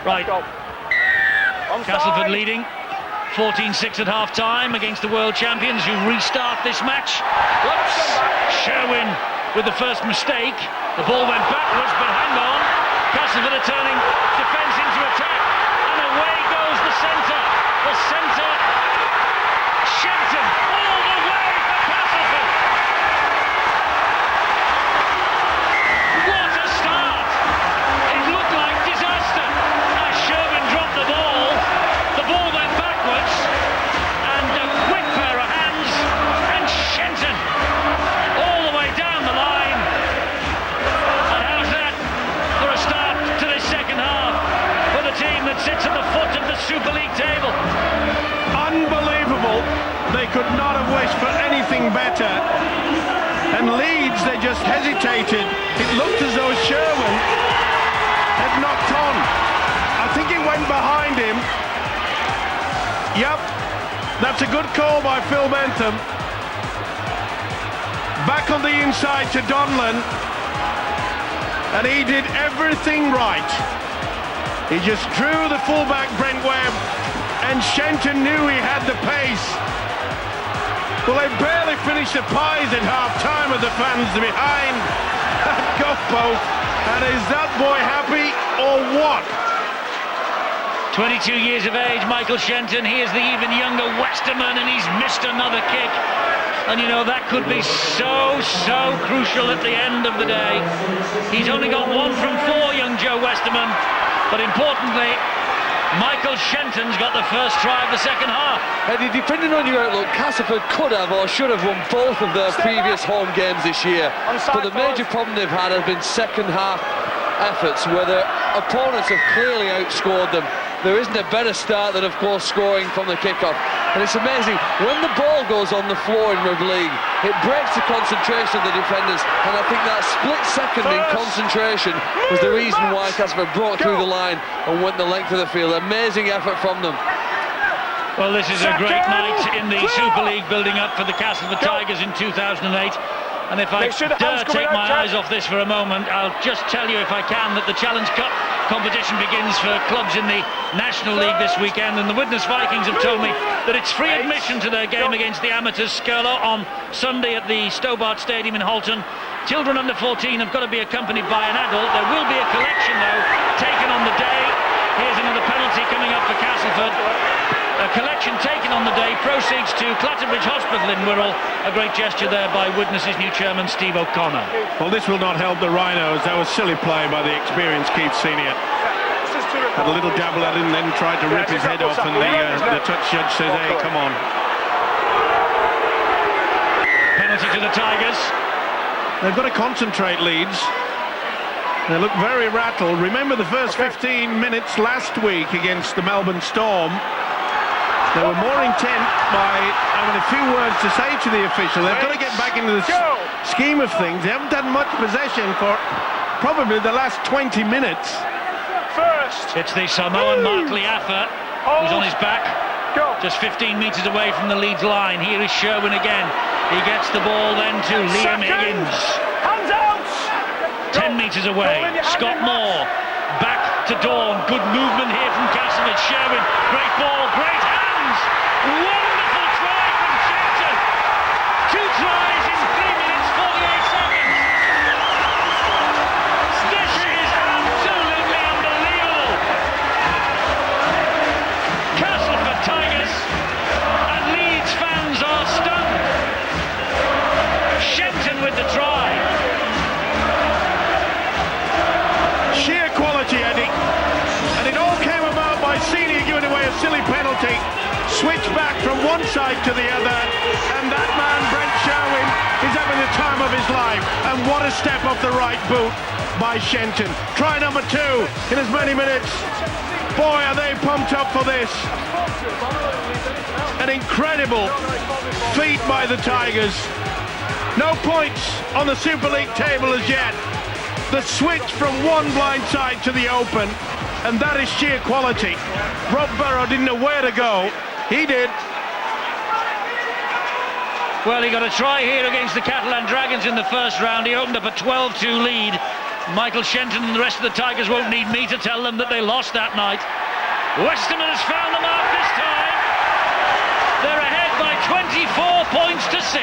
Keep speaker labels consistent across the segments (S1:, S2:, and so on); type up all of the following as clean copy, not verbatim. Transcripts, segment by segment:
S1: Right. Castleford leading 14-6 at half-time against the world champions who restart this match. Whoops! Sherwin with the first mistake. The ball went backwards, but hang on. Castleford are turning defence into attack, and away goes the centre. The centre, Shenton, all the way for Castleford. What a start! It looked like disaster as Sherwin dropped the ball. The ball went backwards, and a quick pair of hands, and Shenton all the way down the line. And how's that for a start to this second half for the team that sits at the foot of the Super League table?
S2: Unbelievable. They could not have wished for anything better. And Leeds, they just hesitated. It looked as though Sherwin had knocked on. I think it went behind him. Yep, that's a good call by Phil Bentham. Back on the inside to Donlan. And he did everything right. He just drew the fullback Brent Webb, and Shenton knew he had the pace. Well, they barely finished the pies at half-time with the fans behind. Go both. And is that boy happy or what?
S1: 22 years of age, Michael Shenton. He is the even younger Westerman, and he's missed another kick. And you know, that could be so crucial at the end of the day. He's only got 1 from 4, young Joe Westerman. But importantly, Michael Shenton's got the first try of the second half.
S3: Eddie, depending on your outlook, Castleford could have or should have won both of their previous home games this year. But the major problem they've had has been second half efforts where their opponents have clearly outscored them. There isn't a better start than, of course, scoring from the kickoff. And it's amazing, when the ball goes on the floor in rugby league, it breaks the concentration of the defenders, and I think that split second in concentration was the reason why Castleford broke through the line and went the length of the field. Amazing effort from them.
S1: Well, this is a great night in the Super League building up for the Castleford Tigers in 2008. And if I dare take my eyes off this for a moment, I'll just tell you, if I can, that the Challenge Cup competition begins for clubs in the National League this weekend, and the Widnes Vikings have told me that it's free admission to their game against the amateurs Skirlow on Sunday at the Stobart Stadium in Halton. Children under 14 have got to be accompanied by an adult. There will be a collection, though, taken on the day. Here's another penalty coming up for Castleford. A collection taken on the day, proceeds to Clatterbridge Hospital in Wirral. A great gesture there by Widnes' new chairman, Steve O'Connor.
S2: Well, this will not help the Rhinos. That was silly play by the experienced Keith Senior. Had a little dabble at it and then tried to rip his head off, and the touch judge says, hey, come on.
S1: Penalty to the Tigers.
S2: They've got to concentrate, Leeds. They look very rattled. Remember the first 15 minutes last week against the Melbourne Storm. They were more intent by having a few words to say to the official. They've got to get back into the scheme of things. They haven't had much possession for probably the last 20 minutes.
S1: It's the Samoan Mark Liafa, who's on his back, just 15 metres away from the Leeds line. Here is Sherwin again. He gets the ball then to Liam Higgins. 10 metres away, Scott Moore, back to Dawn. Good movement here from Castleford. Sherwin, great ball, great hands. Wonderful try from Shenton. 2 tries in 3 minutes, 48 seconds. This is absolutely unbelievable. Castleford Tigers and Leeds fans are stunned. Shenton with the try.
S2: Sheer quality, Eddie. And it all came about by Senior giving away a silly penalty. Switch back from one side to the other, and that man, Brent Sherwin, is having the time of his life. And what a step off the right boot by Shenton. Try number 2 in as many minutes. Boy, are they pumped up for this. An incredible feat by the Tigers. No points on the Super League table as yet. The switch from one blind side to the open, and that is sheer quality. Rob Burrow didn't know where to go. He did.
S1: Well, he got a try here against the Catalan Dragons in the first round. He opened up a 12-2 lead. Michael Shenton and the rest of the Tigers won't need me to tell them that they lost that night. Westerman has found the mark this time. They're ahead by 24 points to 6.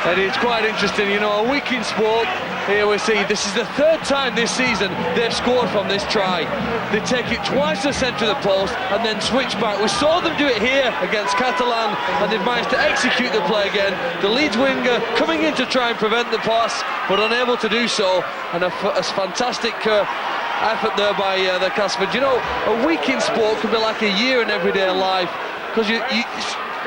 S3: And it's quite interesting, you know, a week in sport. Here we see this is the third time this season they've scored from this try. They take it twice to the centre of the post and then switch back. We saw them do it here against Catalan, and they've managed to execute the play again. The Leeds winger coming in to try and prevent the pass, but unable to do so. And a fantastic effort there by the Castleford. You know, a week in sport could be like a year in everyday life, because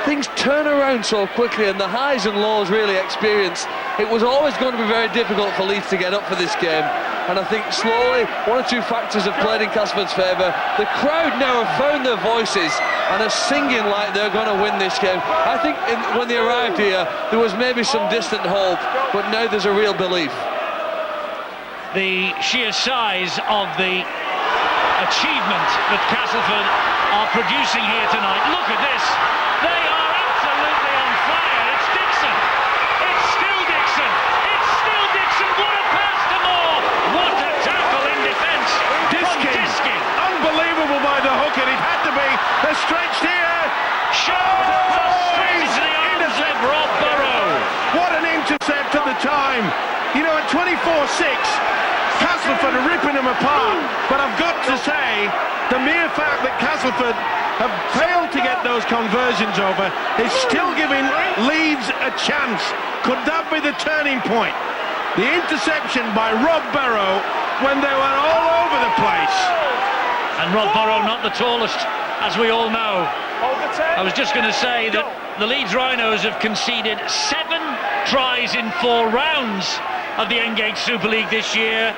S3: things turn around so quickly, and the highs and lows really experienced. It was always going to be very difficult for Leeds to get up for this game, and I think slowly one or two factors have played in Castleford's favour. The crowd now have found their voices and are singing like they're going to win this game. I think when they arrived here there was maybe some distant hope, but now there's a real belief.
S1: The sheer size of the achievement that Castleford are producing here tonight. Look at this. They are absolutely on fire. It's Dixon. It's still Dixon. It's still Dixon. What a pass to Moore. What a tackle in defence. Diskin.
S2: Unbelievable by the hook, and it had to be. They're stretched here.
S1: Straight into the arms of Rob Burrow.
S2: What an intercept at the time. You know, at 24-6, Castleford are ripping them apart, but I've got to say, the mere fact that Castleford have failed to get those conversions over is still giving Leeds a chance. Could that be the turning point? The interception by Rob Burrow when they were all over the place.
S1: And Rob Burrow not the tallest, as we all know. I was just going to say that the Leeds Rhinos have conceded 7 tries in 4 rounds of the Engage Super League this year.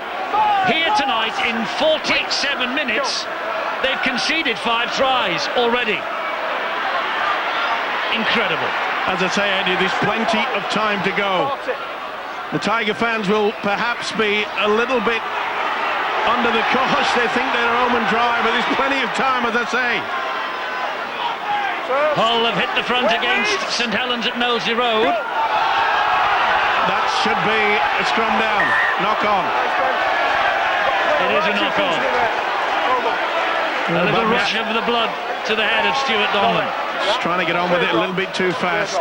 S1: Here tonight, in 47 minutes, they've conceded 5 tries already. Incredible.
S2: As I say, Eddie, there's plenty of time to go. The Tiger fans will perhaps be a little bit under the cosh. They think they're home and dry, but there's plenty of time, as I say.
S1: Hull have hit the front against St Helens at Knowsley Road.
S2: That should be a scrum down. Knock on.
S1: It is a knock on. A little rush of the blood to the head of Stuart Donlan.
S2: Just trying to get on with it a little bit too fast.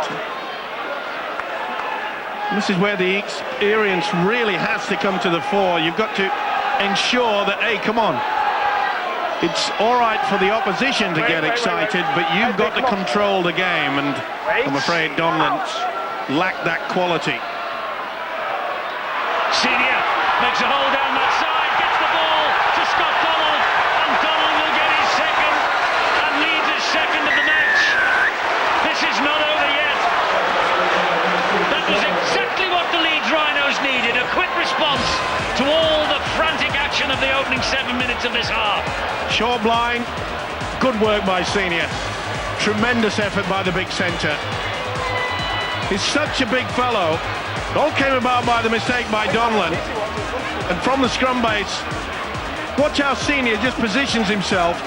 S2: This is where the experience really has to come to the fore. You've got to ensure that, hey, come on. It's all right for the opposition to get excited, but you've got to control the game, and I'm afraid Donlan lacked that quality.
S1: Senior makes a hole down that side, gets the ball to Scott Donald, and Donald will get his second, and Leeds is second of the match. This is not over yet. That was exactly what the Leeds Rhinos needed, a quick response to all the frantic action of the opening 7 minutes of this half.
S2: Short blind, good work by Senior. Tremendous effort by the big centre. He's such a big fellow. It all came about by the mistake by Donlan. And from the scrum base, watch how Senior just positions himself.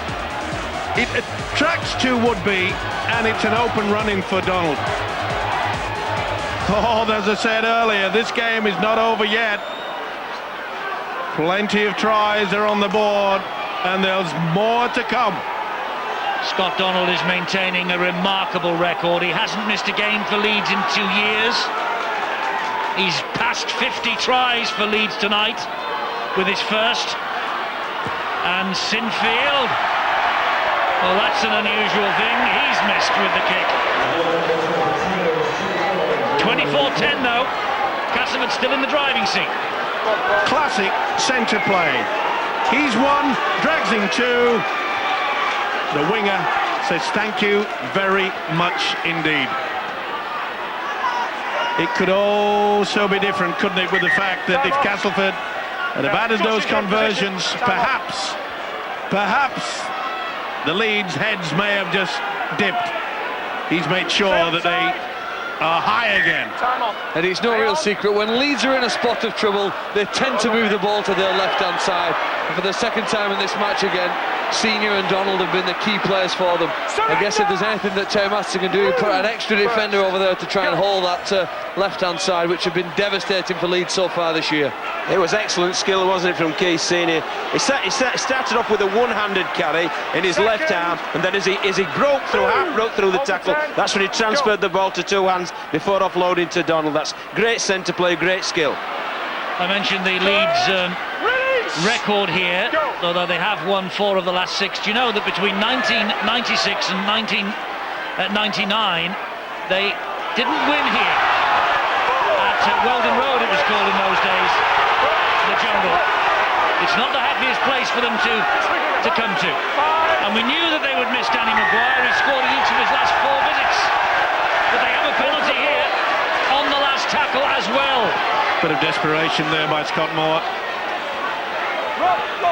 S2: It attracts 2 would-be, and it's an open run-in for Donald. Oh, as I said earlier, this game is not over yet. Plenty of tries are on the board, and there's more to come.
S1: Scott Donald is maintaining a remarkable record. He hasn't missed a game for Leeds in 2 years. He's passed 50 tries for Leeds tonight with his first. And Sinfield, well, that's an unusual thing. He's missed with the kick. 24-10 though. Castleford still in the driving seat.
S2: Classic centre play. He's one, drags him 2. The winger says thank you very much indeed. It could also be different, couldn't it, with the fact that if Castleford had have added those conversions, perhaps the Leeds heads may have just dipped. He's made sure that they are high again.
S3: And it's no real secret, when Leeds are in a spot of trouble, they tend to move the ball to their left-hand side. And for the second time in this match again, Senior and Donald have been the key players for them. I guess if there's anything that Terry Master can do, put an extra defender over there to try and hold that left-hand side, which have been devastating for Leeds so far this year.
S4: It was excellent skill, wasn't it, from Keith Senior? He started off with a one-handed carry in his left arm, and then as he broke through the tackle, that's when he transferred the ball to two hands before offloading to Donald. That's great centre play, great skill.
S1: I mentioned the Leeds record here, although they have won 4 of the last 6. Do you know that between 1996 and 1999 they didn't win here at Weldon Road, it was called in those days, the jungle. It's not the happiest place for them to come to, and we knew that they would miss Danny Maguire. He scored in each of his last 4 visits, but they have a penalty here on the last tackle as well.
S2: Bit of desperation there by Scott Moore.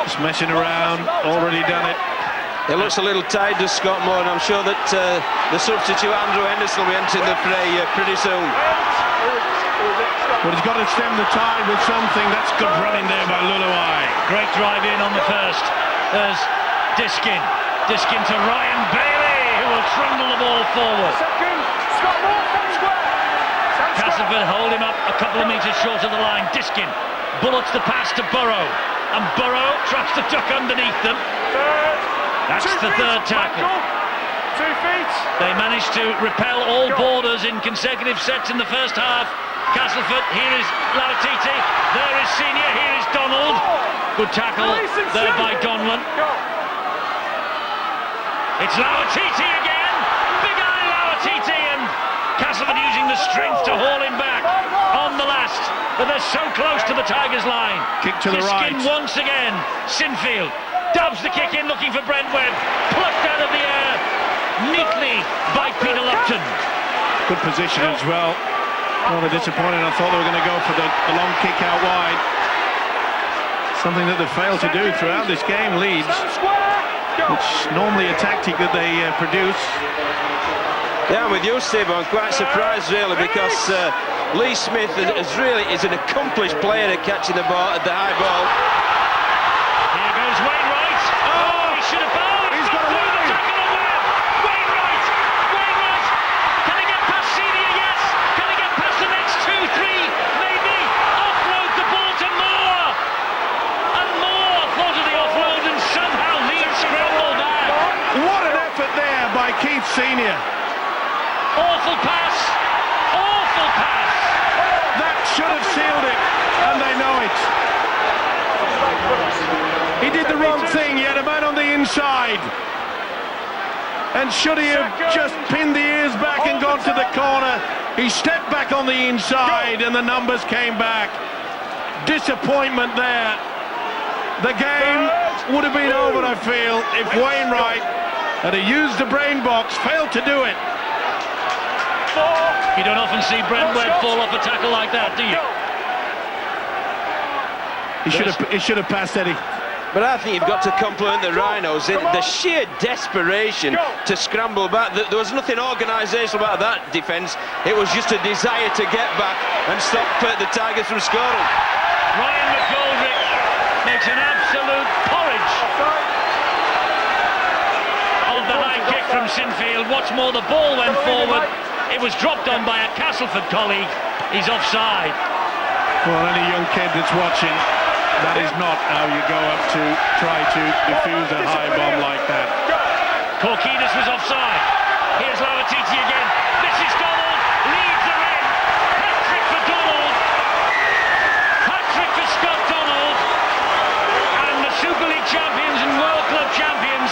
S2: Just messing around, already done it.
S4: It looks a little tired to Scott Moore, and I'm sure that the substitute Andrew Henderson will be entering the fray pretty soon.
S2: But he's got to stem the tide with something. That's good running there by Luluai.
S1: Great drive in on the first. There's Diskin. Diskin to Ryan Bailey, who will trundle the ball forward. Castleford hold him up a couple of metres short of the line. Diskin bullets the pass to Burrow, and Burrow tries to duck underneath them. That's the third tackle.
S5: 2 feet.
S1: They managed to repel all borders in consecutive sets in the first half. Castleford, here is Lautiti, there is Senior, here is Donald. Good tackle there by Donlan. It's Lautiti again. Big eye Lautiti, and Castleford using the strength to haul him back on the last. But they're so close to the Tigers' line.
S2: Kick to the right.
S1: Diskin once again. Sinfield dubs the kick in, looking for Brent Webb. Plucked out of the air neatly by Peter Lupton.
S2: Good position as well. Rather disappointing. I thought they were going to go for the long kick out wide. Something that they've failed to do throughout this game, Leeds. It's normally a tactic that they produce.
S4: Yeah, I'm with you, Steve. I'm quite surprised, really, because Lee Smith is an accomplished player at catching the ball at the high ball.
S1: Here goes Wainwright. Oh, he should have bowled.
S2: He's got a
S1: through the tackle of Webb. Wainwright. Can he get past Senior? Yes. Can he get past the next 2, 3? Maybe. Offload the ball to Moore. And Moore thought of the offload, and somehow Leeds scrambled back.
S2: What an effort there by Keith Senior.
S1: Awful pass. Awful pass.
S2: That should have sealed it, and they know it. He did the wrong thing. He had a man on the inside. And should he have just pinned the ears back and gone to the corner, he stepped back on the inside and the numbers came back. Disappointment there. The game would have been over, I feel, if Wainwright had used the brain box, failed to do it.
S1: You don't often see Brent Webb fall off a tackle like that, do you?
S2: He should have passed Eddie.
S4: But I think you've got to compliment the Rhinos in the sheer desperation to scramble back. There was nothing organisational about that defence. It was just a desire to get back and stop the Tigers from scoring.
S1: Ryan McGoldrick makes an absolute porridge of the high kick from Sinfield. What's more, the ball went forward. It was dropped on by a Castleford colleague. He's offside.
S2: Well, any young kid that's watching, that is not how you go up to try to defuse a high bomb like that.
S1: Korkinis was offside. Here's Lautiti again. This is Donald. Leeds are in. Hat-trick for Donald. Hat-trick for Scott Donald. And the Super League champions and World Club champions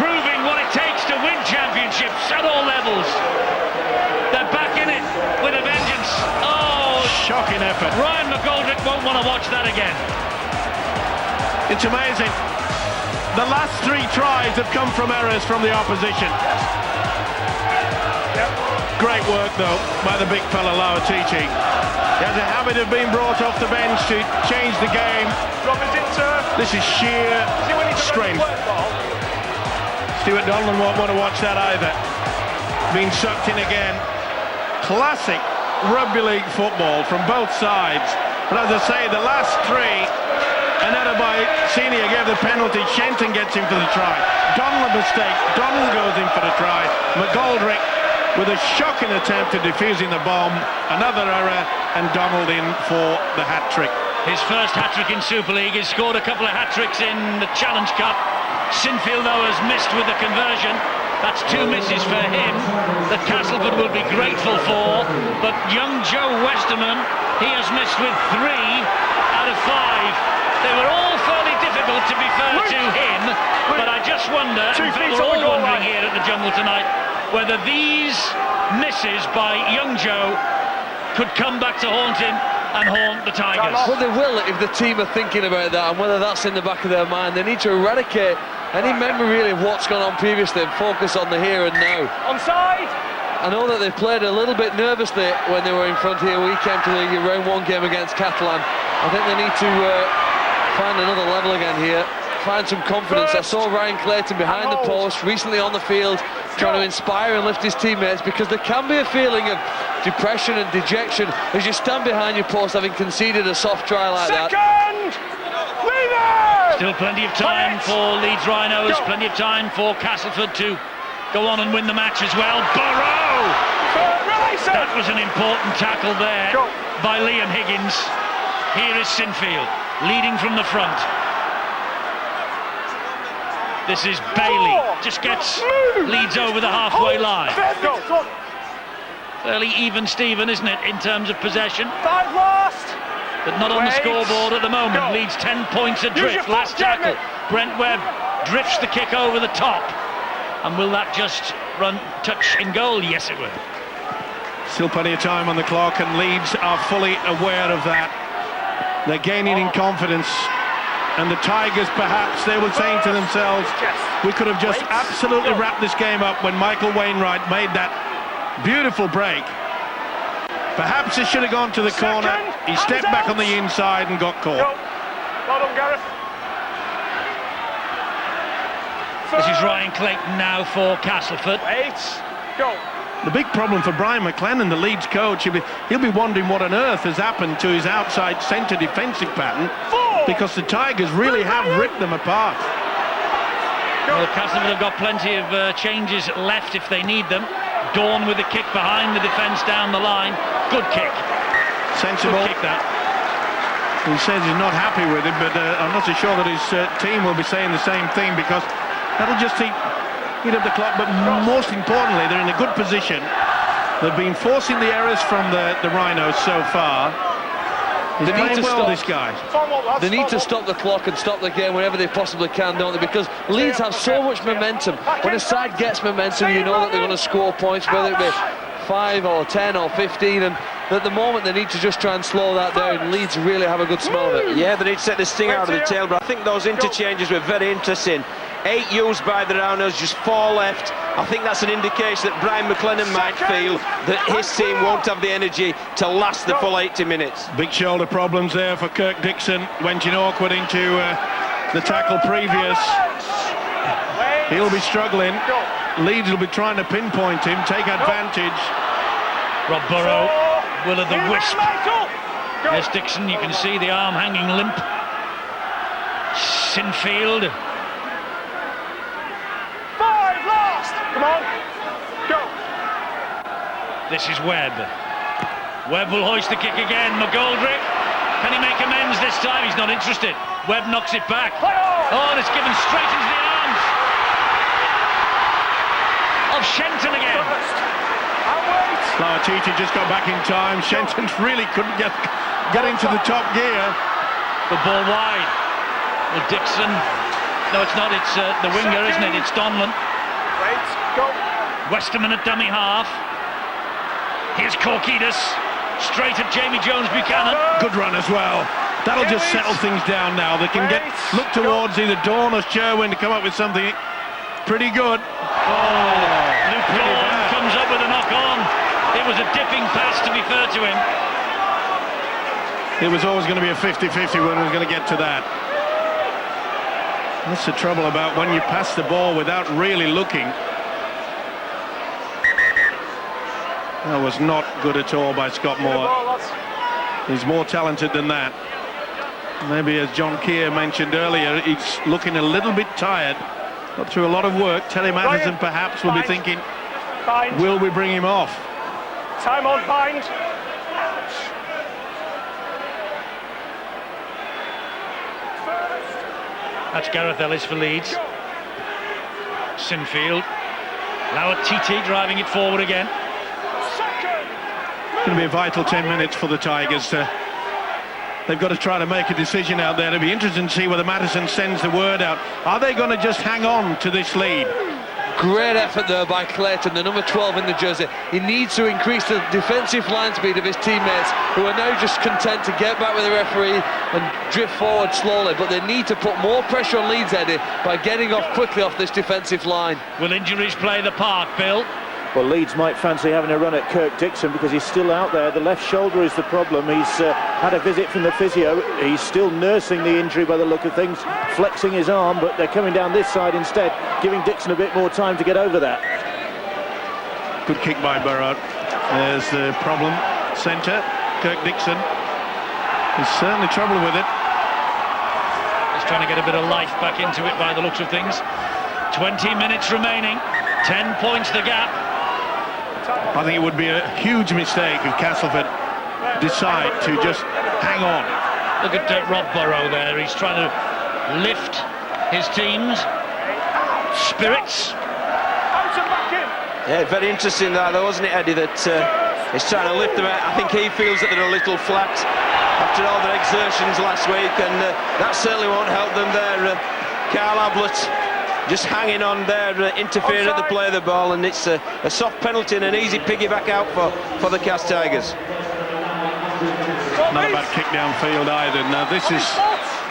S1: proving what it takes to win championships at all levels. They're back in it with a vengeance. Oh,
S2: shocking effort.
S1: Ryan McGoldrick won't want to watch that again.
S2: It's amazing. The last 3 tries have come from errors from the opposition. Great work, though, by the big fella Lautiti. He has a habit of being brought off the bench to change the game. This is sheer strength. Stuart Donlan won't want to watch that either. Being sucked in again. classic rugby league football from both sides. But as I say, the last three, another by Senior gave the penalty. Shenton gets in for the try. Donald a mistake. Donald goes in for the try. McGoldrick with a shocking attempt at defusing the bomb. Another error, and Donald in for the hat-trick.
S1: His first hat-trick in Super League. He's scored a couple of hat-tricks in the Challenge Cup. Sinfield, though, has missed with the conversion. That's 2 misses for him that Castleford will be grateful for. But young Joe Westerman, he has missed with 3 out of 5. They were all fairly difficult, to be fair to him. But I just wonder, in fact we're all wondering here at the Jungle tonight, whether these misses by young Joe could come back to haunt him and haunt the Tigers.
S3: Well, they will if the team are thinking about that, and whether that's in the back of their mind. They need to eradicate any memory really of what's gone on previously and focus on the here and now.
S5: Onside!
S3: I know that they played a little bit nervously when they were in front here. We came to the round 1 game against Catalan. I think they need to find another level again here, find some confidence. I saw Ryan Clayton behind the post, recently on the field, trying to inspire and lift his teammates, because there can be a feeling of depression and dejection as you stand behind your post having conceded a soft try like that.
S1: Still plenty of time for Leeds Rhinos, plenty of time for Castleford to go on and win the match as well. Burrow! That was an important tackle there by Liam Higgins. Here is Sinfield, leading from the front. This is Bailey, just gets Leeds over the halfway line. Fairly even Steven, isn't it, in terms of possession?
S5: 5 last!
S1: But not on the scoreboard at the moment. Leeds 10 points adrift. Last tackle. Brent Webb drifts the kick over the top. And will that just run touch in goal? Yes, it will.
S2: Still plenty of time on the clock, and Leeds are fully aware of that. They're gaining in confidence. And the Tigers, perhaps, they were saying to themselves, we could have just absolutely wrapped this game up when Michael Wainwright made that beautiful break. Perhaps it should have gone to the corner. He stepped back on the inside and got caught.
S5: Well done, Gareth.
S1: This is Ryan Clayton now for Castleford.
S5: Go.
S2: The big problem for Brian McLennan, the Leeds coach, he'll be wondering what on earth has happened to his outside centre defensive pattern, because the Tigers really have ripped them apart.
S1: Well, Castleford have got plenty of changes left if they need them. Dawn with the kick behind the defence down the line. Good kick.
S2: Sensible.
S1: Good kick, that.
S2: He says he's not happy with it, but I'm not so sure that his team will be saying the same thing, because that'll just heat up the clock. But most importantly, they're in a good position. They've been forcing the errors from the Rhinos so far. He's playing well, this guy.
S3: They need to stop the clock and stop the game whenever they possibly can, don't they? Because Leeds have so much momentum. When a side gets momentum, you know that they're going to score points, whether it be 5 or 10 or 15, and at the moment they need to just try and slow that down. Leeds really have a good smell of it.
S4: Yeah, they need to set the sting out of the tail, but I think those interchanges were very interesting. 8 used by the Rhinos, just 4 left. I think that's an indication that Brian McLennan might feel that his team won't have the energy to last the full 80 minutes.
S2: Big shoulder problems there for Kirk Dixon. Went in awkward into the tackle previous. He'll be struggling. Leeds will be trying to pinpoint him, take advantage.
S1: Rob Burrow will of the wisp. There's Dixon, you can see the arm hanging limp. Sinfield.
S5: 5 last! Come on, go!
S1: This is Webb. Webb will hoist the kick again. McGoldrick, can he make amends this time? He's not interested. Webb knocks it back. Oh, and it's given straight into the arms of Shenton again.
S2: Lauatiti just got back in time. Shenton really couldn't get into the top gear.
S1: The ball wide. Well, Dixon. No, it's not. It's the winger, isn't it? It's Donlan.
S5: Go.
S1: Westerman at dummy half. Here's Korkidas. Straight at Jamie Jones-Buchanan.
S2: Good run as well. That'll just settle things down now. They can look towards either Dawn or Sherwin to come up with something pretty good.
S1: Luke Dawn comes up with a knock-on. It was a dipping pass, to be fair to him.
S2: It was always going to be a 50-50 when we was going to get to that. That's the trouble about when you pass the ball without really looking. That was not good at all by Scott Moore. He's more talented than that. Maybe, as John Keir mentioned earlier, he's looking a little bit tired. Got through a lot of work. Terry Matheson perhaps will be thinking, will we bring him off?
S5: Time on, bind.
S1: That's Gareth Ellis for Leeds. Sinfield. Now TT driving it forward again.
S2: It's going to be a vital 10 minutes for the Tigers. They've got to try to make a decision out there. It'll be interesting to see whether Matheson sends the word out. Are they going to just hang on to this lead?
S3: Great effort there by Clayton, the number 12 in the jersey. He needs to increase the defensive line speed of his teammates, who are now just content to get back with the referee and drift forward slowly. But they need to put more pressure on Leeds, Eddie, by getting off quickly off this defensive line.
S1: Will injuries play the part, Bill?
S6: Well, Leeds might fancy having a run at Kirk Dixon because he's still out there. The left shoulder is the problem. He's had a visit from the physio. He's still nursing the injury by the look of things, flexing his arm, but they're coming down this side instead, giving Dixon a bit more time to get over that.
S2: Good kick by Burrow. There's the problem. Centre, Kirk Dixon. There's certainly trouble with it.
S1: Just trying to get a bit of life back into it by the looks of things. 20 minutes remaining. 10 points the gap.
S2: I think it would be a huge mistake if Castleford decide to just hang on.
S1: Look at Rob Burrow there. He's trying to lift his team's spirits.
S4: Yeah, very interesting that, though, wasn't it, Eddie, that he's trying to lift them out. I think he feels that they're a little flat after all their exertions last week, and that certainly won't help them there. Carl Ablett just hanging on there, interfering at the play of the ball, and it's a soft penalty and an easy piggyback out for the Cas Tigers.
S2: Not a bad kick downfield either. Now this is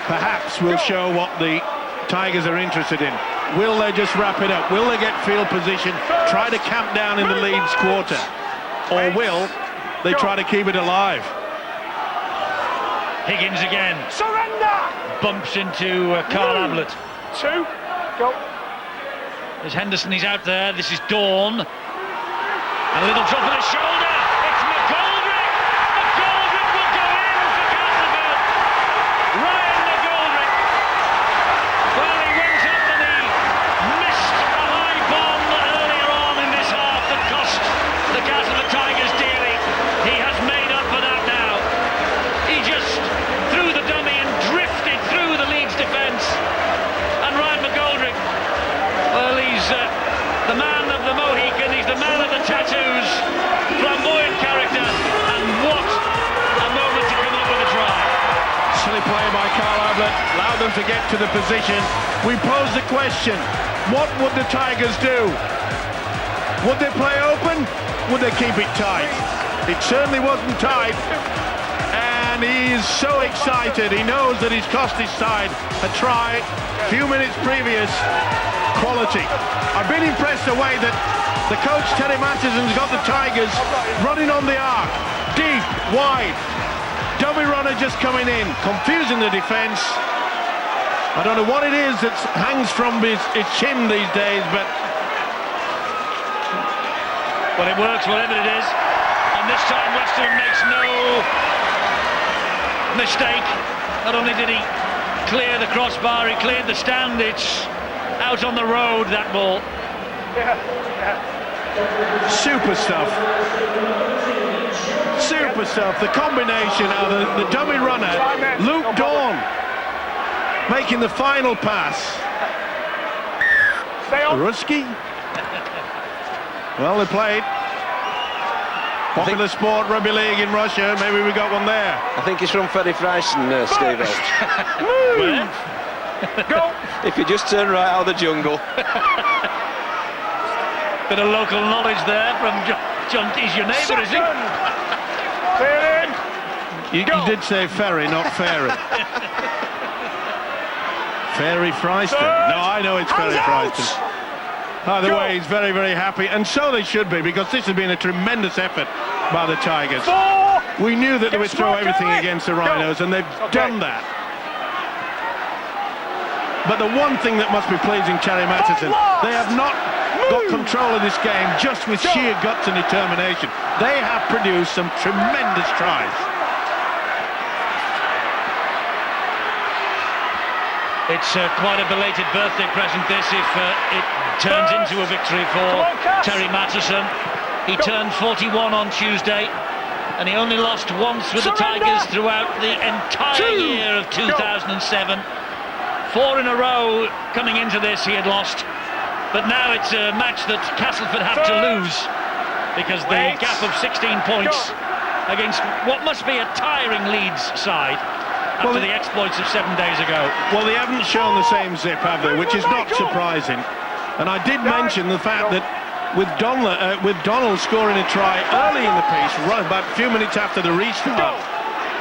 S2: perhaps will show what the Tigers are interested in. Will they just wrap it up? Will they get field position, try to camp down in the Leeds quarter, or will they try to keep it alive?
S1: Higgins again.
S5: Surrender!
S1: Bumps into Carl Ablett.
S5: 2, go.
S1: There's Henderson, he's out there. This is Dawn. A little drop of the shoulder. It's McGoldrick. McGoldrick will go in for Castleford. Ryan McGoldrick. Well, he went up and he missed a high bomb earlier on in this half that cost the Castleford Tigers dearly. He has made up for that now. He just threw the dummy and drifted through the Leeds defence. And Ryan McGoldrick, well, he's the man of the Mohican, he's the man of the tattoos, flamboyant character, and what a moment to come up with a try.
S2: Silly play by Carl Ablett, allowed them to get to the position. We pose the question, what would the Tigers do? Would they play open? Would they keep it tight? It certainly wasn't tight, and he is so excited. He knows that he's cost his side a try a few minutes previous. Quality. I've been impressed the way that the coach Terry Matheson's got the Tigers running on the arc, deep, wide. Dummy runner just coming in, confusing the defence. I don't know what it is that hangs from his chin these days, but
S1: well, it works whatever it is, and this time Weston makes no mistake. Not only did he clear the crossbar, he cleared the stand. It's out on the road, that ball.
S2: Super stuff. Super stuff. The combination of the dummy runner, Luke Dawn, making the final pass. Ruski. Well, they played. Popular sport, rugby league in Russia. Maybe we got one there.
S4: I think he's from Ferry Freyson, Steve.
S5: Go!
S4: If you just turn right out of the jungle.
S1: Bit of local knowledge there from John. He's your neighbour, is he?
S5: Clear in!
S2: You did say Ferry, not Fairy. Ferry Fryston. No, I know it's Ferry Fryston. Either way, he's very, very happy, and so they should be, because this has been a tremendous effort by the Tigers. We knew that they would throw everything against the Rhinos, and they've done that. But the one thing that must be pleasing Terry Matheson, they have not got control of this game just with sheer guts and determination. They have produced some tremendous tries.
S1: It's quite a belated birthday present, this, if it turns into a victory for Terry Matterson. He turned 41 on Tuesday, and he only lost once with the Tigers throughout the entire year of 2007. 4 in a row coming into this he had lost, but now it's a match that Castleford have to lose, because the gap of 16 points against what must be a tiring Leeds side after the exploits of 7 days ago.
S2: Well, they haven't shown the same zip, have they? Which is not surprising. And I did mention the fact that with Donald scoring a try early in the piece, right about a few minutes after the restart,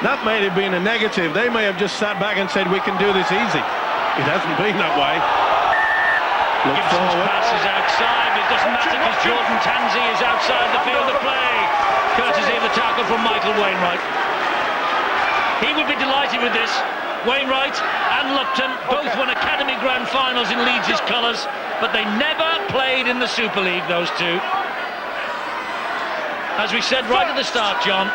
S2: that may have been a negative. They may have just sat back and said, we can do this easy. It hasn't been that way. Look forward.
S1: Pass is outside. It doesn't matter because Jordan Tansey is outside the field of play, courtesy of the tackle from Michael Wainwright. He would be delighted with this. Wainwright and Lupton both won Academy Grand Finals in Leeds' colours, but they never played in the Super League, those two. As we said right at the start, John,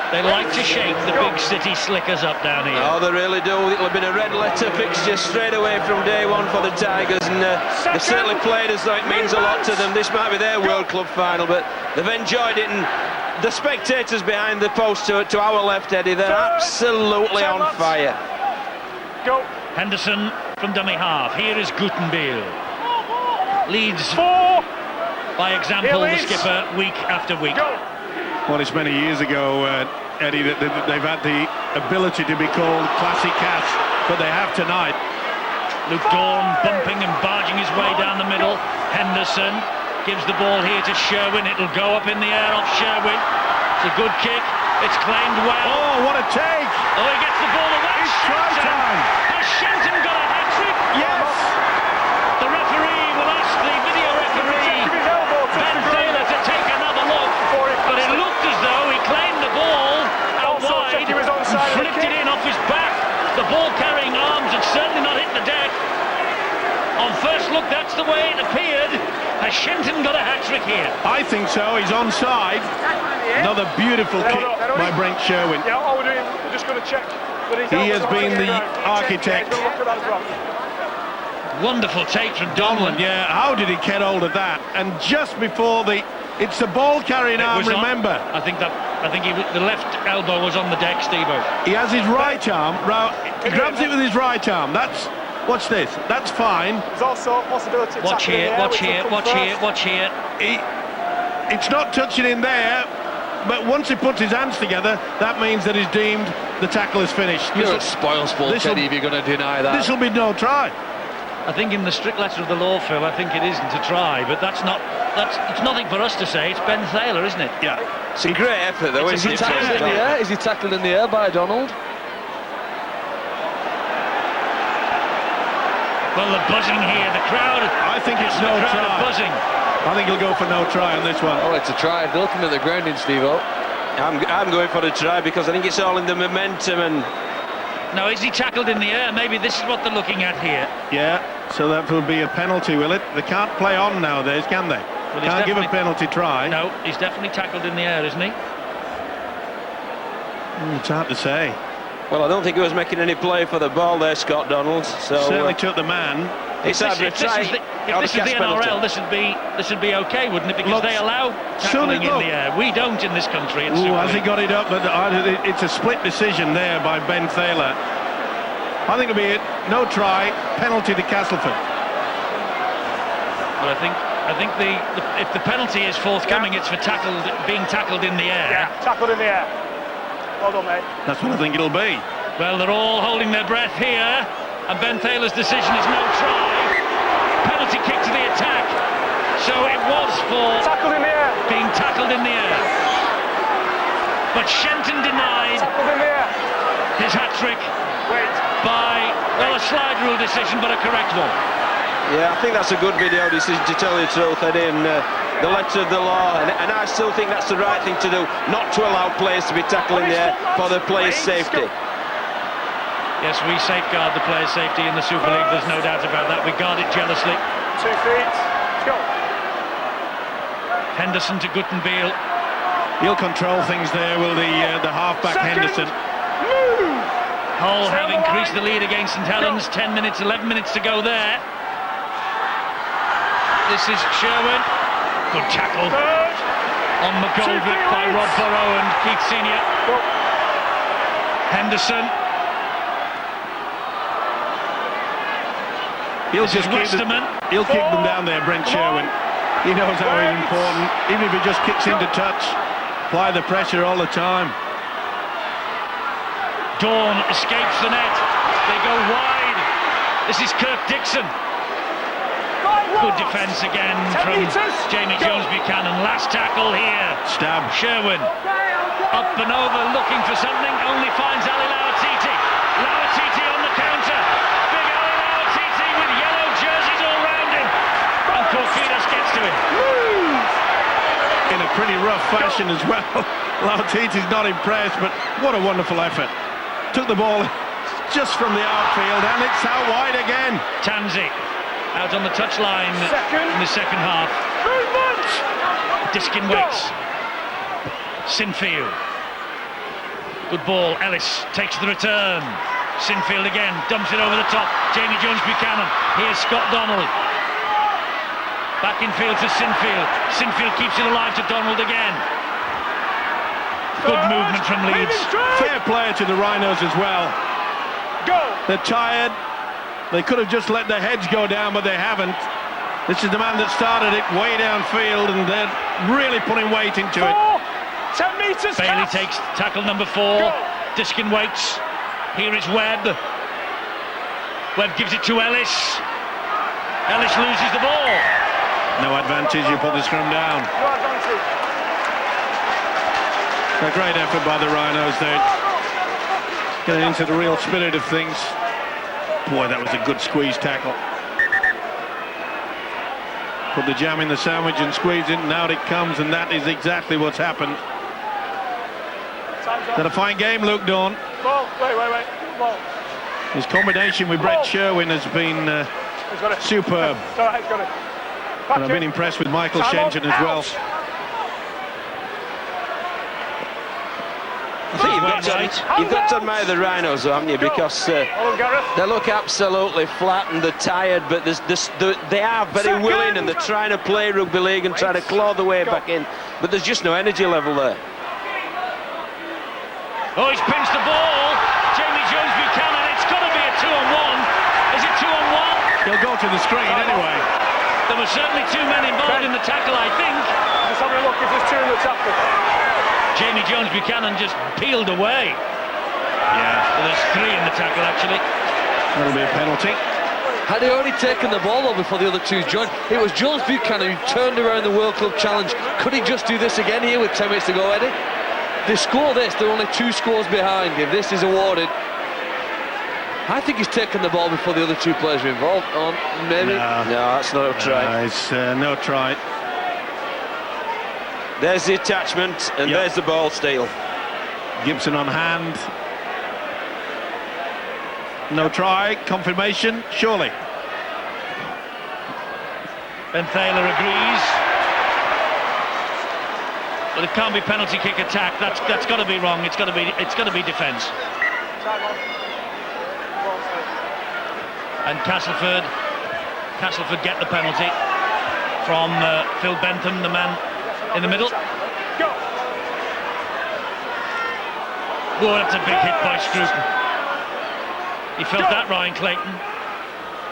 S1: they like to shake the big city slickers up down here.
S4: Oh, they really do. It'll have been a red letter fixture straight away from day one for the Tigers, and they've certainly played as though it means a lot to them. This might be their World Club final, but they've enjoyed it, and the spectators behind the post to our left, Eddie, they're absolutely on fire.
S5: Go.
S1: Henderson from dummy half. Here is Gutenbiel. Leeds, by example, the skipper, week after week.
S2: Well, it's many years ago, Eddie, that they've had the ability to be called classic cats, but they have tonight.
S1: Luke Dorn bumping and barging his way down the middle. Henderson gives the ball here to Sherwin. It'll go up in the air off Sherwin. It's a good kick. It's claimed well.
S2: Oh, what a take!
S1: Oh, he gets the ball away.
S2: It's try time!
S1: Has Shenton got a hat-trick?
S2: Yes!
S1: The referee will ask the video referee, Ben Taylor, to take another look. But it looked as though he claimed the ball out wide and flicked it in off his back. The ball-carrying arms had certainly not hit the deck. On first look, that's the way it appeared. Has Shenton got a hat-trick here?
S2: I think so. He's onside. Another beautiful kick by Brent Sherwin.
S5: Yeah, all we're doing, we're just going to check.
S2: He has been the architect.
S1: Wonderful take from Donlan.
S2: Yeah, how did he get hold of that? And just before it's the ball-carrying arm, remember.
S1: I think the left elbow was on the deck, Steve-O.
S2: He has his right arm, he grabs it with his right arm. Watch this, that's fine.
S5: There's also a possibility of
S1: watch here.
S2: It's not touching in there, but once he puts his hands together, that means that he's deemed the tackle is finished.
S3: You're a spoil sport, Teddy, if you're going to deny that.
S2: This will be no try.
S1: I think in the strict letter of the law, Phil, I think it isn't a try, but it's nothing for us to say. It's Ben Thaler, isn't it?
S2: Yeah.
S4: It's a great effort, though.
S3: Is he tackled in the air? Is he tackled in the air by Donald?
S1: Well, the buzzing here, the crowd.
S2: I think it's no try.
S1: Buzzing.
S2: I think he'll go for no try on this one.
S3: Oh, it's a try. They're looking at the grounding, Steve-O.
S4: I'm going for the try because I think it's all in the momentum and...
S1: Now, is he tackled in the air? Maybe this is what they're looking at here.
S2: Yeah, so that will be a penalty, will it? They can't play on nowadays, can they?
S1: Well,
S2: can't give a penalty try.
S1: No, he's definitely tackled in the air, isn't he?
S2: It's hard to say.
S4: Well, I don't think he was making any play for the ball there, Scott Donalds. So
S2: certainly took the man.
S1: If this is the NRL, this would be okay, wouldn't it? Because they allow tackling in the air. We don't in this country.
S2: Has he got it up? But it's a split decision there by Ben Thaler. I think it'll be no try, penalty to Castleford.
S1: Well, I think if the penalty is forthcoming, it's for being tackled in the air.
S5: Yeah, tackled in the air. Well done, mate.
S2: That's what I think it'll be.
S1: Well, they're all holding their breath here, and Ben Thaler's decision is no try. Penalty kick to the attack. So it was for
S5: tackled in the air.
S1: Being tackled in the air. But Shenton denied his hat-trick by, well, a slide rule decision, but a correct one.
S4: Yeah, I think that's a good video decision, to tell you the truth, Eddie, and the letter of the law, and I still think that's the right thing to do, not to allow players to be tackled in the air for the players' safety.
S1: Yes, we safeguard the players' safety in the Super League, there's no doubt about that. We guard it jealously.
S5: 2 feet, let's go.
S1: Henderson to Guttenbeil.
S2: He'll control things there, will the half-back Henderson.
S1: Hull have increased the lead against St Helens. 10 minutes, 11 minutes to go there. This is Sherwin. Good tackle on McGoldrick by Rod Burrow and Keith Senior. Henderson.
S2: He'll kick them down there, Brent Sherwin. He knows how it's important. Even if he just kicks into touch, apply the pressure all the time.
S1: Dawn escapes the net. They go wide. This is Kirk Dixon. Good defence again from Jamie Jones-Buchanan. Last tackle here.
S2: Stab.
S1: Sherwin. Up and over, looking for something. Only finds Ali Lauatiti. Lauatiti on the counter. Big Ali Lauatiti with yellow jerseys all round him. And Korkinos gets to him.
S2: In a pretty rough fashion as well. Lauatiti's not impressed, but what a wonderful effort. Took the ball just from the outfield, and it's out wide again.
S1: Tansey out on the touchline in the second half. Diskin waits. Sinfield. Good ball. Ellis takes the return. Sinfield again, dumps it over the top. Jamie Jones-Buchanan. Here's Scott Donald. Back in field to Sinfield. Sinfield keeps it alive to Donald again. Good movement from Leeds.
S2: Fair play to the Rhinos as well. They're tired. They could have just let their heads go down, but they haven't. This is the man that started it way downfield, and they're really putting weight into it.
S5: 10 metres.
S1: Bailey takes tackle number 4. Diskin waits. Here is Webb. Webb gives it to Ellis. Ellis loses the ball.
S2: No advantage, you put the scrum down.
S5: No advantage.
S2: A great effort by the Rhinos there. Getting into the real spirit of things. Boy, that was a good squeeze tackle. Put the jam in the sandwich and squeeze it, and out it comes, and that is exactly what's happened. Had a fine game, Luke Dawn.
S5: Wait. Ball.
S2: His combination with Brett Sherwin has been superb. And I've been impressed with Michael Shenton as well.
S4: I think you've got to admire the Rhinos, though, haven't you? Because they look absolutely flat and they're tired, but they are very willing, and they're trying to play rugby league and trying to claw their way back in. But there's just no energy level there.
S1: Oh, he's pinched the ball. Jamie Jones-Buchanan. It's got to be a 2-on-1. Is it 2-on-1?
S2: He'll go to the screen anyway.
S1: There were certainly 2 men involved in the tackle, I think.
S5: Just having a look if there's 2 in the tackle.
S1: Jamie Jones-Buchanan just peeled away.
S2: Yeah.
S1: Well, there's 3 in the tackle, actually.
S2: That'll be a penalty.
S3: Had he already taken the ball over before the other 2 joined? It was Jones Buchanan who turned around the World Club Challenge. Could he just do this again here with 10 minutes to go, Eddie? They score this, they're only 2 scores behind. If this is awarded, I think he's taken the ball before the other 2 players are involved. Maybe.
S4: No, that's not a try.
S2: It's no try.
S4: There's the attachment, and there's the ball steal.
S2: Gibson on hand. No try, confirmation, surely.
S1: Ben Thaler agrees. But it can't be penalty kick attack. That's got to be wrong. It's got to be defence. And Castleford get the penalty from Phil Bentham, the man in the middle. Oh, that's a big hit by Scruton. He felt that, Ryan Clayton.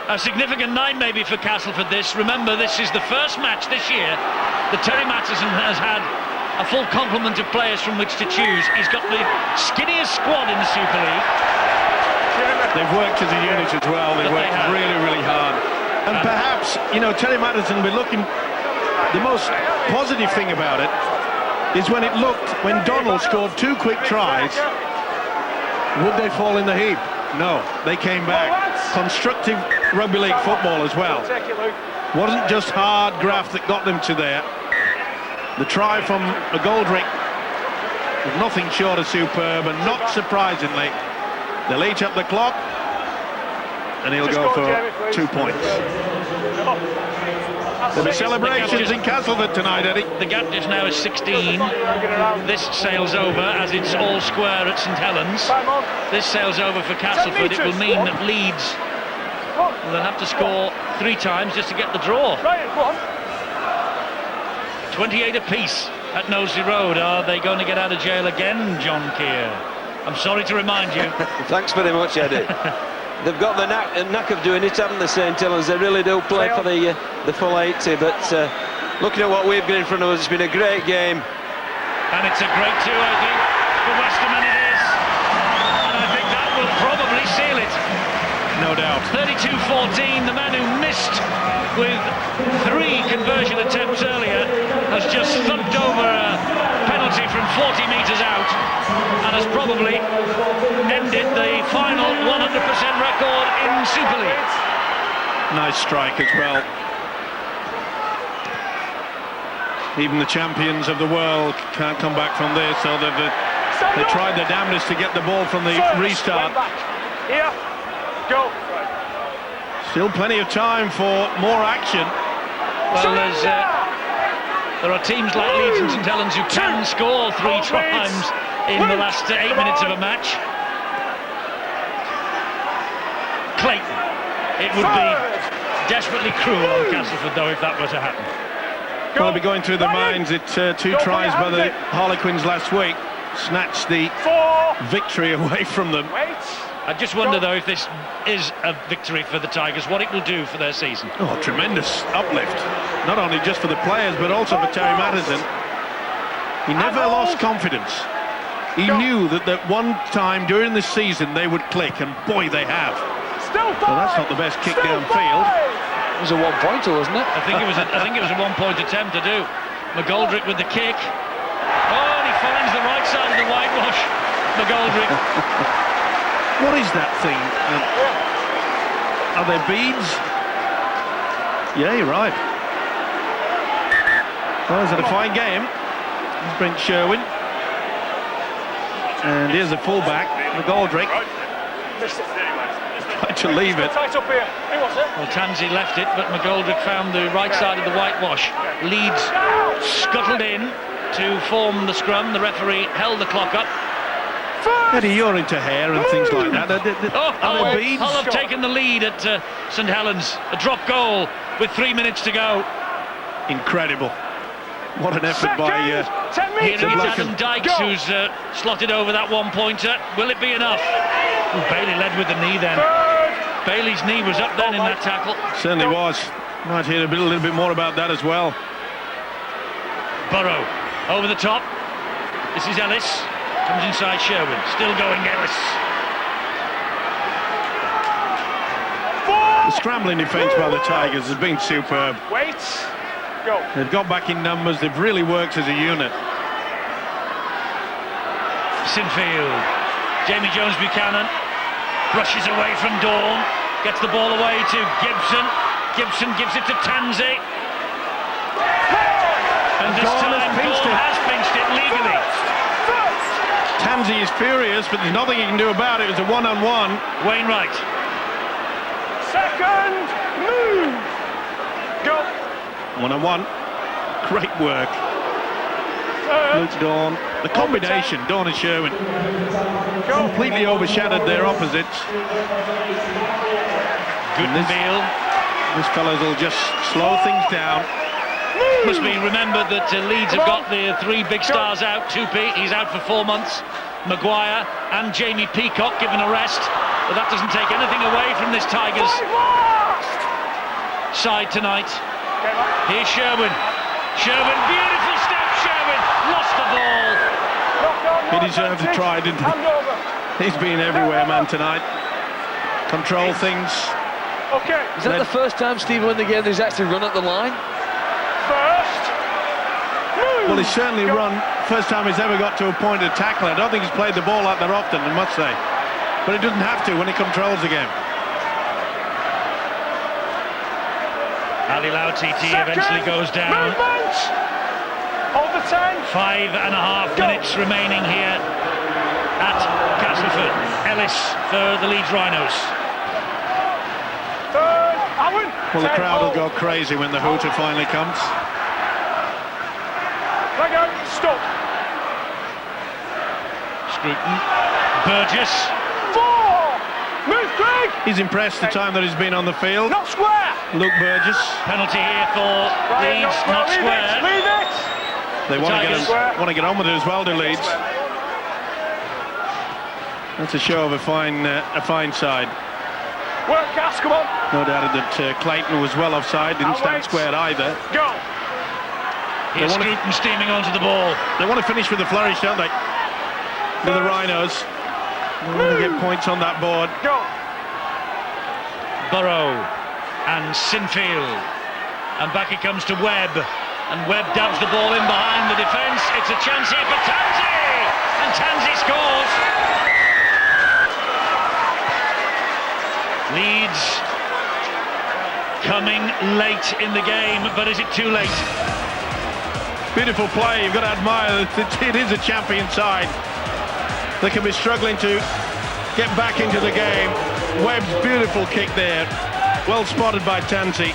S1: A significant night maybe for Castleford this. Remember, this is the first match this year that Terry Matheson has had a full complement of players from which to choose. He's got the skinniest squad in the Super League.
S2: They've worked as a unit as well. They've worked really, really hard. And perhaps, you know, Terry Matheson will be looking... The most positive thing about it is when Donald scored 2 quick tries, would they fall in the heap? No, they came back. Constructive rugby league football as well. Wasn't just hard graft that got them to there. The try from McGoldrick was nothing short of superb, and not surprisingly, they'll each up the clock, and he'll go for 2 points. There'll be celebrations in Castleford tonight, Eddie.
S1: The gap just now is 16. This sails over as it's all square at St Helens. This sails over for Castleford. It will mean that Leeds will have to score 3 times just to get the draw. 28 apiece at Knowsley Road. Are they going to get out of jail again, John Keir? I'm sorry to remind you.
S4: Thanks very much, Eddie. They've got the knack of doing it, haven't they, St Helens? They really do play for the full 80, but looking at what we've got in front of us, it's been a great game.
S1: And it's a great 2, I think, for West Ham, and it is. And I think that will probably seal it.
S2: No doubt.
S1: 32-14, the man who missed with 3 conversion attempts earlier has just thumped over a penalty from 40 metres out and has probably ended the final 100% record in Super League.
S2: Nice strike as well. Even the champions of the world can't come back from this, so they tried their damnedest to get the ball from the restart.
S5: Here, go.
S2: Still plenty of time for more action.
S1: Well, there are teams like Leeds and St Helens who can score 3 times in the last 8 minutes of a match. Clayton. It would be desperately cruel on Castleford, though, if that were to happen.
S2: Well, they'll be going through their minds. It's 2 tries by the Harlequins last week. Snatched the victory away from them.
S1: I just wonder, though, if this is a victory for the Tigers, what it will do for their season.
S2: Oh, tremendous uplift. Not only just for the players, but also for Terry Maddison. He never lost confidence. He knew that at one time during the season they would click, and boy, they have. Well, that's not the best kick downfield.
S3: It was a 1-pointer, wasn't it?
S1: I think it was a 1-point attempt to do. McGoldrick with the kick. Oh, and he finds the right side of the whitewash. McGoldrick.
S2: What is that thing? Are there beads? Yeah, you're right. Well, is it a fine game? Here's Brent Sherwin. And here's the fullback, McGoldrick. Tried to leave it.
S1: Well, Tansey left it, but McGoldrick found the right side of the whitewash. Leeds scuttled in to form the scrum. The referee held the clock up.
S2: Eddie, you're into hair and things like that. Are there beads?
S1: Hull have taken the lead at St Helens. A drop goal with 3 minutes to go.
S2: Incredible. What an effort by
S1: Here it's Adam Dykes who's slotted over that 1-pointer. Will it be enough? Ooh, Bailey led with the knee then. Bailey's knee was up then in that tackle.
S2: Certainly was. Might hear a little bit more about that as well.
S1: Burrow over the top. This is Ellis. Comes inside Sherwin. Still going Ellis.
S2: The scrambling defence by the Tigers has been superb.
S5: Wait. Go.
S2: They've got back in numbers. They've really worked as a unit.
S1: Sinfield. Jamie Jones-Buchanan brushes away from Dawn. Gets the ball away to Gibson. Gibson gives it to Tansey. And this time Dawn has pinched it legally.
S2: Tansey is furious, but there's nothing he can do about it. It was a one-on-one.
S1: Wainwright.
S5: Second move. Go.
S2: One-on-one. Great work. Luke Dawn. The combination, Dawn and Sherwin, completely overshadowed their opposites.
S1: Goodenbeal.
S2: This fellows will just slow things down.
S1: Must be remembered that Leeds have got the 3 big stars out. Tupi, he's out for 4 months. Maguire and Jamie Peacock given a rest. But that doesn't take anything away from this Tigers side tonight. Here's Sherwin. Sherwin, beautiful step, Sherwin. Lost the ball.
S2: He deserved a try, didn't he? He's been everywhere, man, tonight. Control things.
S5: Okay.
S3: Is that the first time, Steve, in the game he's actually run at the line?
S5: First move.
S2: Well, he's certainly run. First time he's ever got to a point of tackle. I don't think he's played the ball out there often, I must say. But he doesn't have to when he controls the game.
S1: Ali Lautiti eventually goes down.
S5: Movement. Hold the 10.
S1: 5.5 minutes remaining here at Castleford. Ellis for the Leeds Rhinos.
S5: Third and going.
S2: Well, the crowd will go crazy when the hooter finally comes.
S5: Let go. Stop.
S1: Scruton. Burgess.
S5: 4. Move, Craig.
S2: He's impressed the time that he's been on the field.
S5: Not square.
S2: Luke Burgess.
S1: Penalty here for Leeds, not square.
S5: Leave it.
S2: They want to get on with it as well, do Leeds. That's a show of a fine side.
S5: Work, Cass, come on.
S2: No doubt that Clayton was well offside, didn't stand squared either.
S5: Go.
S1: Here's Scruton steaming onto the ball.
S2: They want to finish with a flourish, don't they? With the Rhinos. They want to get points on that board.
S5: Go.
S1: Burrow and Sinfield. And back it comes to Webb. And Webb dabs the ball in behind the defence. It's a chance here for Tansey! And Tansey scores! Leeds coming late in the game, but is it too late?
S2: Beautiful play. You've got to admire that it is a champion side. They can be struggling to get back into the game. Webb's beautiful kick there. Well spotted by Tansey.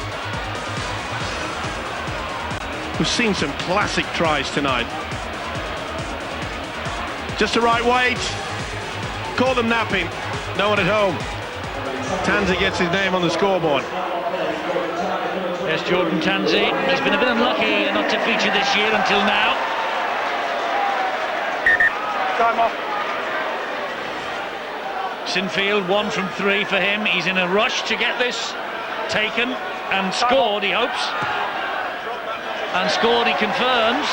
S2: We've seen some classic tries tonight. Just the right weight. Caught them napping. No one at home. Tansey gets his name on the scoreboard.
S1: Yes, Jordan Tansey. He's been a bit unlucky not to feature this year until now.
S5: Time off.
S1: Sinfield, 1 from 3 for him. He's in a rush to get this taken and scored, he hopes. And scored, he confirms.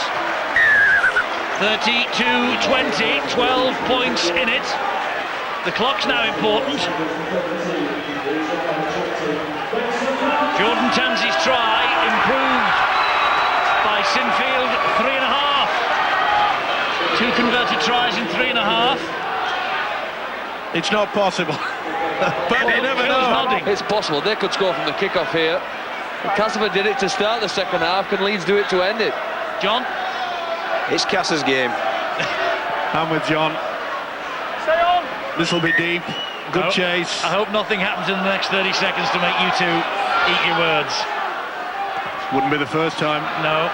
S1: 32-20, 12 points in it. The clock's now important. Jordan Tansey's try, improved by Sinfield, 3.5. 2 converted tries in 3.5.
S2: It's not possible. But you never know.
S3: It's possible. They could score from the kick-off here. Castleford did it to start the second half. Can Leeds do it to end it?
S1: John?
S4: It's Cass's game.
S2: I'm with John.
S5: Stay on.
S2: This will be deep. Good chase.
S1: I hope nothing happens in the next 30 seconds to make you two eat your words.
S2: Wouldn't be the first time.
S1: No.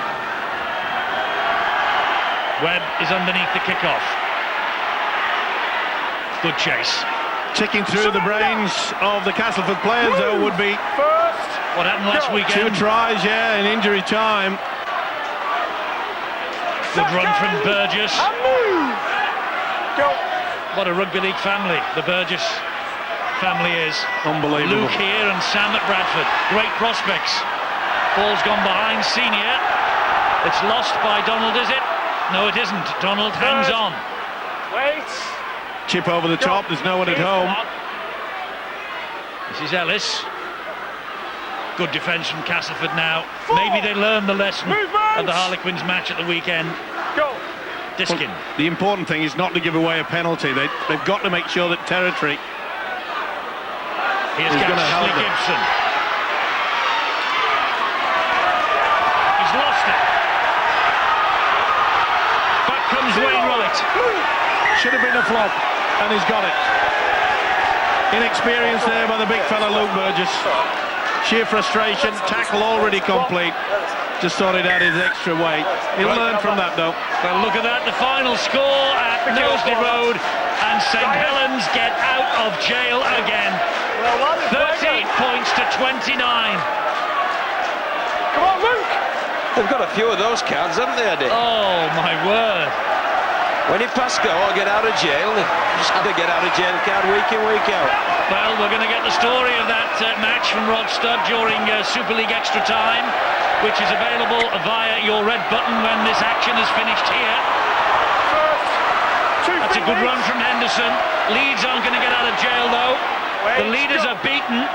S1: Webb is underneath the kickoff. Good chase.
S2: Ticking through the brains of the Castleford players, though, would be
S5: First.
S1: What happened last weekend?
S2: 2 tries, yeah, in injury time.
S1: Good run from Burgess.
S5: And move. Go.
S1: What a rugby league family the Burgess family is.
S2: Unbelievable.
S1: Luke here and Sam at Bradford. Great prospects. Ball's gone behind Senior. It's lost by Donald, is it? No, it isn't. Donald hangs on.
S5: Wait.
S2: Chip over the top, there's no one at home.
S1: This is Ellis. Good defence from Castleford now. Maybe they learned the lesson of the Harlequins match at the weekend.
S5: Go.
S1: Diskin.
S2: Well, the important thing is not to give away a penalty. They've got to make sure that territory
S1: Here's
S2: is going to help them.
S1: Gibson. He's lost it. Back comes Wainwright.
S2: Should have been a flop, and he's got it. Inexperience there by the big fella Luke Burgess. Sheer frustration, tackle already complete. Just thought he'd add his extra weight. He'll learn from that, though.
S1: Well, look at that, the final score at Knowsley Road, and St Helens get out of jail again. 30 points to 29.
S5: Come on, Luke.
S4: They've got a few of those cards, haven't they, Eddie?
S1: Oh, my word.
S4: When you pass go or get out of jail, they just have to get out of jail card week in, week out.
S1: Well, we're going to get the story of that match from Rod Studd during Super League Extra Time, which is available via your red button when this action is finished here. That's a good run from Henderson. Leeds aren't going to get out of jail, though. The leaders are beaten.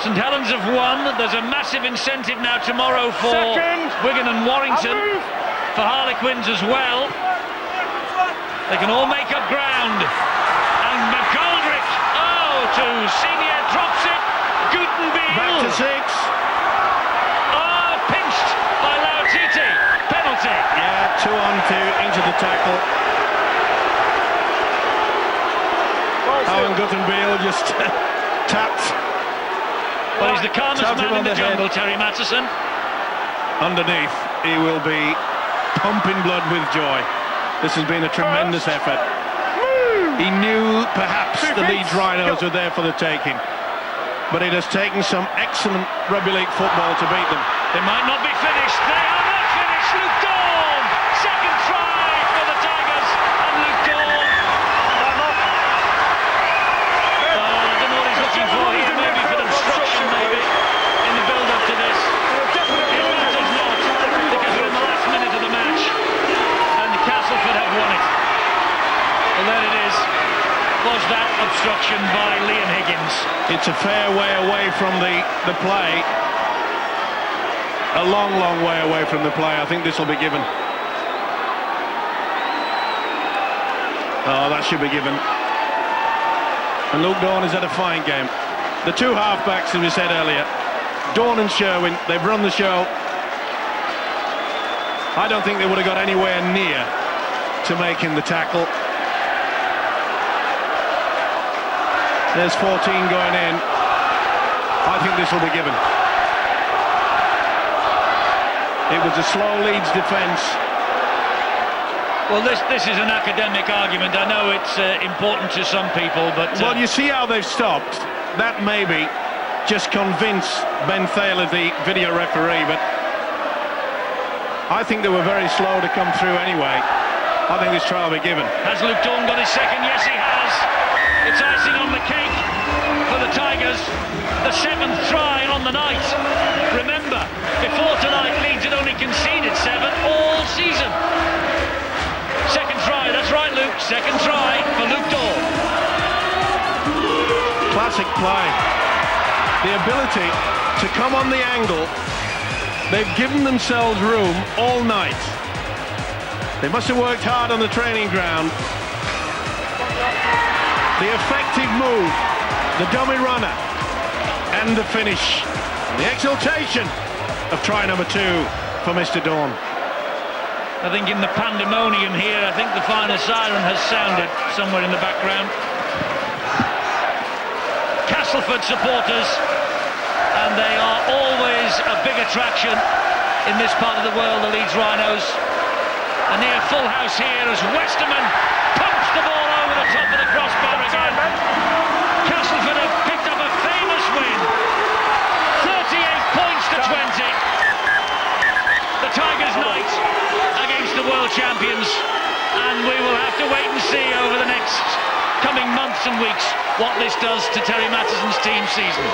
S1: St Helens have won. There's a massive incentive now tomorrow for Wigan and Warrington, for Harlequins as well. They can all make up ground. And McGoldrick, to Senior, drops it. Gutenbeil.
S2: Back to 6.
S1: Pinched by Lautiti. Penalty.
S2: Yeah, 2 on 2 into the tackle. Owen Gutenbeil just tapped
S1: Well, he's the calmest
S2: Tap him
S1: man in
S2: on
S1: the
S2: the head.
S1: jungle, Terry Matheson.
S2: Underneath, he will be pumping blood with joy. This has been a tremendous effort. He knew perhaps the Leeds Rhinos were there for the taking, but it has taken some excellent rugby league football to beat them.
S1: They might not be finished. They are not finished. Luke Dawn, second try for the Tigers, and Luke Dawn. I don't know what he's looking for here. Maybe for obstruction, maybe in the build-up to this. It matters not, because we're in the last minute of the match, and Castleford have won it. Well, there it is. Was that obstruction by Liam Higgins?
S2: It's a fair way away from the play. A long, long way away from the play. I think this will be given. Oh, that should be given. And Luke Dawn has had a fine game. The two half-backs, as we said earlier, Dawn and Sherwin, they've run the show. I don't think they would have got anywhere near to making the tackle. There's 14 going in. I think this will be given. It was a slow Leeds defence.
S1: Well, this is an academic argument. I know it's important to some people, but...
S2: Well, you see how they've stopped. That maybe just convince Ben Thaler, the video referee, but I think they were very slow to come through anyway. I think this try will be given.
S1: Has Luke Dawn got his second? Yes, he has. It's icing on the cake for the Tigers. The 7th try on the night. Remember, before tonight, Leeds had only conceded 7 all season. Second try, that's right, Luke. Second try for Luke Dawn.
S2: Classic play. The ability to come on the angle. They've given themselves room all night. They must have worked hard on the training ground. The effective move, the dummy runner, and the finish. The exultation of try number 2 for Mr. Dawn.
S1: I think in the pandemonium here, I think the final siren has sounded somewhere in the background. Castleford supporters, and they are always a big attraction in this part of the world, the Leeds Rhinos. A near full house here as Westerman pumps the ball over the top of the crossbar again. Castleford have picked up a famous win. 38 points to 20. The Tigers' night against the world champions, and we will have to wait and see over the next coming months and weeks what this does to Terry Matheson's team season.